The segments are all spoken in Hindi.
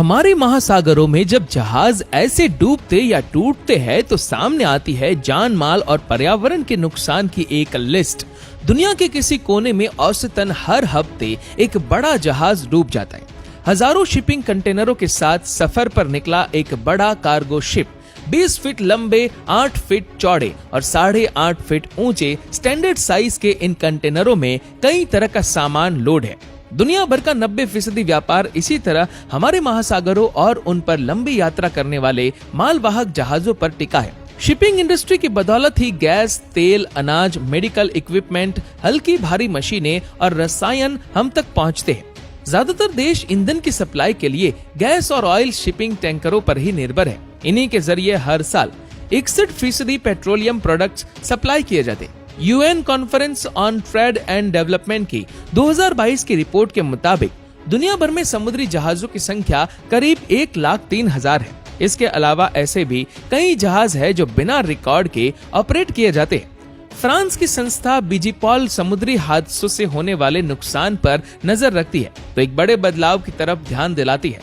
हमारे महासागरों में जब जहाज ऐसे डूबते या टूटते हैं तो सामने आती है जान माल और पर्यावरण के नुकसान की एक लिस्ट। दुनिया के किसी कोने में औसतन हर हफ्ते एक बड़ा जहाज डूब जाता है। हजारों शिपिंग कंटेनरों के साथ सफर पर निकला एक बड़ा कार्गो शिप 20 फीट लंबे, 8 फीट चौड़े और 8.5 फीट ऊंचे स्टैंडर्ड साइज के इन कंटेनरों में कई तरह का सामान लोड है। दुनिया भर का 90% व्यापार इसी तरह हमारे महासागरों और उन पर लंबी यात्रा करने वाले मालवाहक जहाजों पर टिका है। शिपिंग इंडस्ट्री की बदौलत ही गैस, तेल, अनाज, मेडिकल इक्विपमेंट, हल्की भारी मशीनें और रसायन हम तक पहुंचते हैं। ज्यादातर देश ईंधन की सप्लाई के लिए गैस और ऑयल शिपिंग टैंकरों पर ही निर्भर है। इन्हीं के जरिए हर साल 61% पेट्रोलियम प्रोडक्ट्स सप्लाई किए जाते हैं। UN conference on trade and development की 2022 की रिपोर्ट के मुताबिक दुनिया भर में समुद्री जहाजों की संख्या करीब 1,03,000 है। इसके अलावा ऐसे भी कई जहाज है जो बिना रिकॉर्ड के ऑपरेट किए जाते हैं। फ्रांस की संस्था बीजीपॉल समुद्री हादसों से होने वाले नुकसान पर नजर रखती है तो एक बड़े बदलाव की तरफ ध्यान दिलाती है।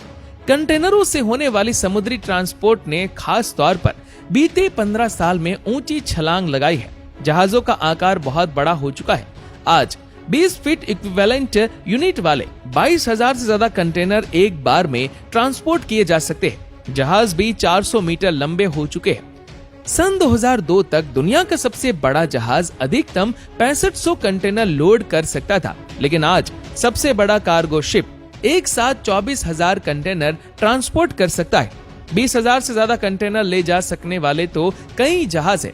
कंटेनरों से होने वाली समुद्री ट्रांसपोर्ट ने खास तौर पर बीते 15 साल में ऊंची छलांग लगाई है। जहाजों का आकार बहुत बड़ा हो चुका है। आज 20 फीट इक्विवेलेंट यूनिट वाले 22,000 से ज्यादा कंटेनर एक बार में ट्रांसपोर्ट किए जा सकते हैं। जहाज भी 400 मीटर लंबे हो चुके हैं। सन 2002 तक दुनिया का सबसे बड़ा जहाज अधिकतम 6500 कंटेनर लोड कर सकता था, लेकिन आज सबसे बड़ा कार्गो शिप एक साथ 24,000 कंटेनर ट्रांसपोर्ट कर सकता है। 20,000 से ज्यादा कंटेनर ले जा सकने वाले तो कई जहाज है।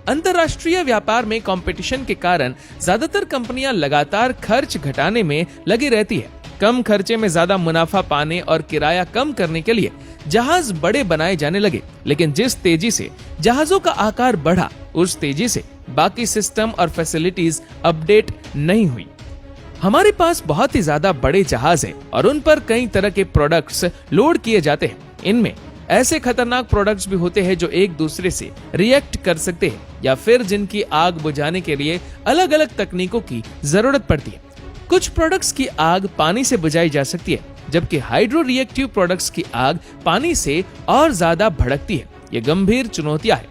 अंतर्राष्ट्रीय व्यापार में कंपटीशन के कारण ज्यादातर कंपनियां लगातार खर्च घटाने में लगी रहती है। कम खर्चे में ज्यादा मुनाफा पाने और किराया कम करने के लिए जहाज बड़े बनाए जाने लगे, लेकिन जिस तेजी से जहाजों का आकार बढ़ा उस तेजी से बाकी सिस्टम और फैसिलिटीज अपडेट नहीं हुई। हमारे पास बहुत ही ज्यादा बड़े जहाज हैं और उन पर कई तरह के प्रोडक्ट्स लोड किए जाते हैं। इनमें ऐसे खतरनाक प्रोडक्ट्स भी होते हैं जो एक दूसरे से रिएक्ट कर सकते हैं या फिर जिनकी आग बुझाने के लिए अलग अलग तकनीकों की जरूरत पड़ती है। कुछ प्रोडक्ट्स की आग पानी से बुझाई जा सकती है, जबकि हाइड्रो रिएक्टिव प्रोडक्ट्स की आग पानी से और ज्यादा भड़कती है। ये गंभीर चुनौतियां हैं।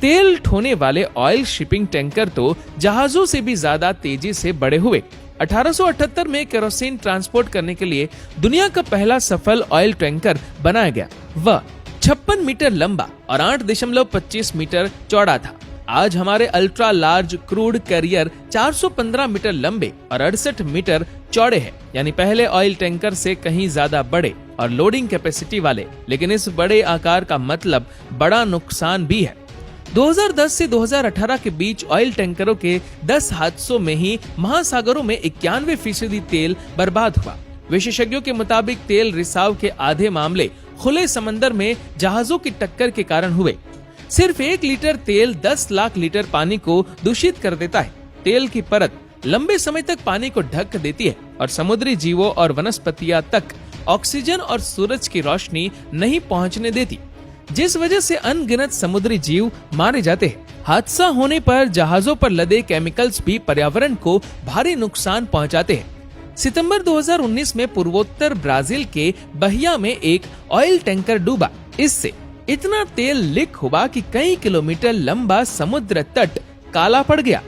तेल ढोने वाले ऑयल शिपिंग टैंकर तो जहाजों से भी ज्यादा तेजी से बड़े हुए। 1878 में केरोसिन ट्रांसपोर्ट करने के लिए दुनिया का पहला सफल ऑयल टैंकर बनाया गया। वह 56 मीटर लंबा और 8.25 मीटर चौड़ा था। आज हमारे ultra large crude carrier 415 metre लंबे और 68 मीटर चौड़े हैं, यानी पहले ऑयल टैंकर से कहीं ज्यादा बड़े और लोडिंग कैपेसिटी वाले। लेकिन इस बड़े आकार का मतलब बड़ा नुकसान भी है। 2010 से 2018 के बीच ऑयल टैंकरों के 10 हादसों में ही महासागरों में 91% तेल बर्बाद हुआ। विशेषज्ञों के मुताबिक तेल रिसाव के आधे मामले खुले समंदर में जहाजों की टक्कर के कारण हुए। सिर्फ 1 लीटर तेल 10 लाख लीटर पानी को दूषित कर देता है। तेल की परत लंबे समय तक पानी को ढक देती है और समुद्री जीवों और वनस्पतियां तक ऑक्सीजन और सूरज की रोशनी नहीं पहुंचने देती, जिस वजह से अनगिनत समुद्री जीव मारे जाते हैं। हादसा होने पर जहाजों पर लदे केमिकल्स भी पर्यावरण को भारी नुकसान पहुंचाते हैं। सितंबर 2019 में पूर्वोत्तर ब्राजील के बहिया में एक ऑयल टैंकर डूबा। इससे इतना तेल लीक हुआ कि कई किलोमीटर लंबा समुद्र तट काला पड़ गया।